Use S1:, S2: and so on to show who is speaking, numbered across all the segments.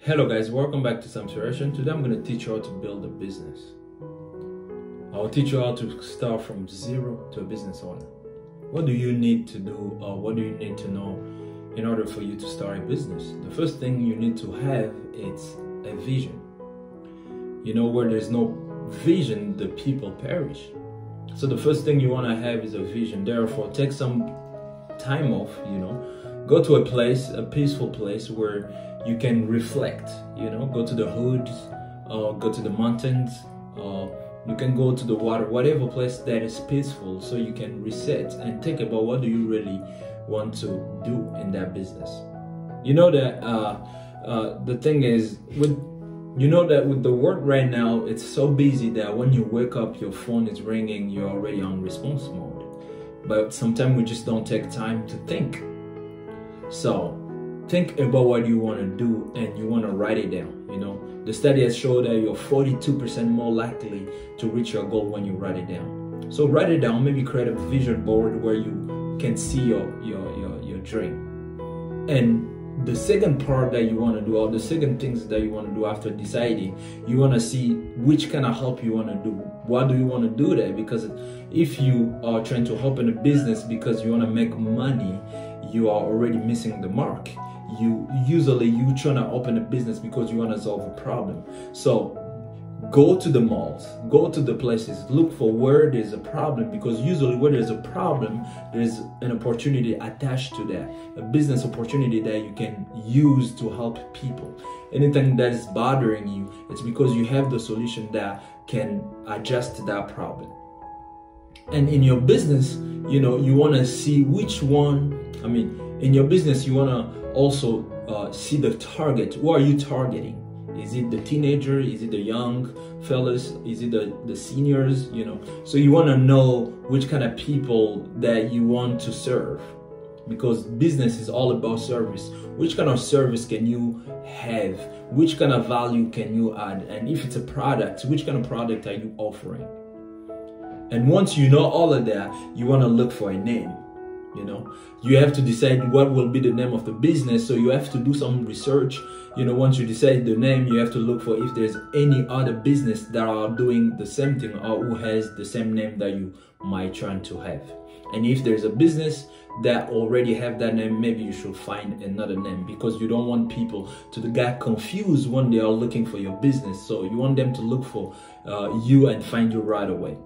S1: Hello guys, welcome back to Sam Solution. Today I'm going to teach you how to build a business. I'll teach you how to start from zero to a business owner. What do you need to do, or what do you need to know in order for you to start a business? The first thing you need to have is a vision. You know, where there's no vision, the people perish. So the first thing you want to have is a vision. Therefore, take some time off, go to a place, a peaceful place where you can reflect, go to the hoods, or go to the mountains, or you can go to the water, whatever place that is peaceful, so you can reset and think about what do you really want to do in that business. You know that the thing is, with the world right now, it's so busy that when you wake up, your phone is ringing, you're already on response mode. But sometimes we just don't take time to think. So think about what you want to do and you want to write it down. The study has showed that you're 42% more likely to reach your goal when you write it down. So write it down, maybe create a vision board where you can see your dream. And the second part that you want to do, or the second things that you want to do after deciding, you want to see which kind of help you want to do. Why do you want to do that? Because if you are trying to open a business because you want to make money, you are already missing the mark. You trying to open a business because you want to solve a problem. So go to the malls, go to the places, look for where there's a problem, because usually where there's a problem, there's an opportunity attached to that, a business opportunity that you can use to help people. Anything that is bothering you, it's because you have the solution that can adjust to that problem. And in your business, you want to see which one, in your business, you want to also see the target. Who are you targeting? Is it the teenager? Is it the young fellas? Is it the seniors? So you want to know which kind of people that you want to serve, because business is all about service. Which kind of service can you have? Which kind of value can you add? And if it's a product, which kind of product are you offering? And once you know all of that, you want to look for a name. You have to decide what will be the name of the business. So you have to do some research. Once you decide the name, you have to look for if there's any other business that are doing the same thing or who has the same name that you might try to have. And if there's a business that already have that name, maybe you should find another name, because you don't want people to get confused when they are looking for your business. So you want them to look for you and find you right away.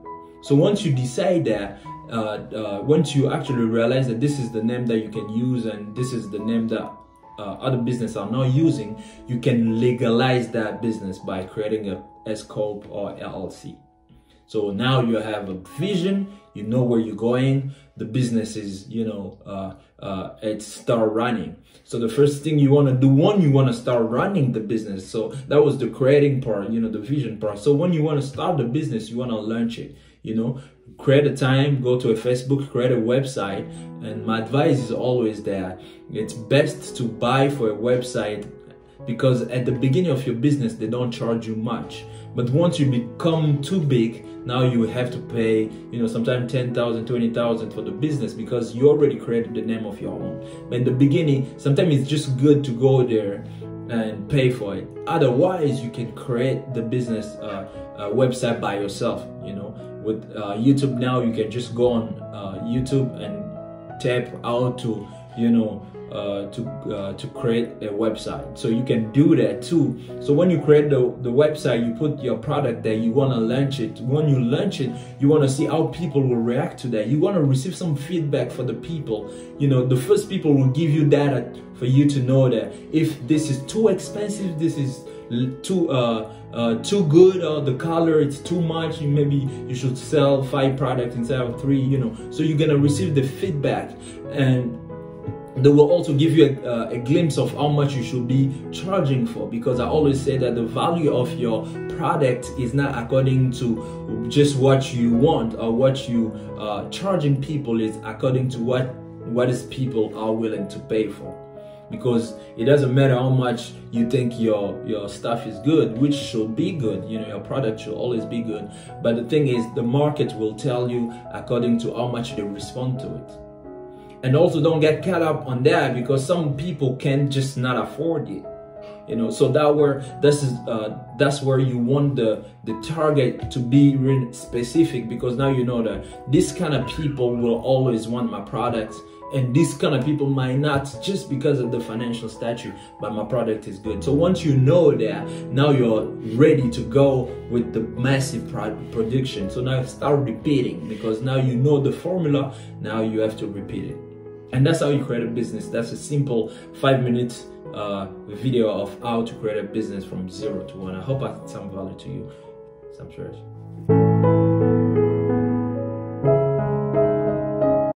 S1: So once you decide that, once you actually realize that this is the name that you can use and this is the name that other businesses are not using, you can legalize that business by creating a S-Corp or LLC. So now you have a vision, you know where you're going, the business is, it start running. So the first thing you want to do, you want to start running the business. So that was the creating part, the vision part. So when you want to start the business, you want to launch it, create a time, go to a Facebook, create a website. And my advice is always that it's best to buy for a website, because at the beginning of your business, they don't charge you much. But once you become too big, now you have to pay, sometimes 10,000, 20,000 for the business, because you already created the name of your own. But in the beginning, sometimes it's just good to go there and pay for it. Otherwise, you can create the business website by yourself. With YouTube now, you can just go on YouTube and tap how to to create a website. So you can do that too. So when you create the website, you put your product there, you want to launch it. When you launch it, you want to see how people will react to that. You want to receive some feedback for the people. The first people will give you data for you to know that if this is too expensive, this is too good, or the color it's too much, maybe you should sell 5 products instead of 3. So you're gonna receive the feedback, and they will also give you a glimpse of how much you should be charging for, because I always say that the value of your product is not according to just what you want or what you charging people, is according to what is people are willing to pay for. Because it doesn't matter how much you think your stuff is good, which should be good, your product should always be good, but the thing is, the market will tell you according to how much they respond to it. And also don't get caught up on that, because some people can just not afford it. So that's where you want the target to be really specific, because now you know that this kind of people will always want my products, and this kind of people might not, just because of the financial stature, but my product is good. So once you know that, now you're ready to go with the massive production. So now start repeating, because now you know the formula, now you have to repeat it. And that's how you create a business. That's a simple 5-minute video of how to create a business from 0 to 1. I hope I added some value to you. Some church.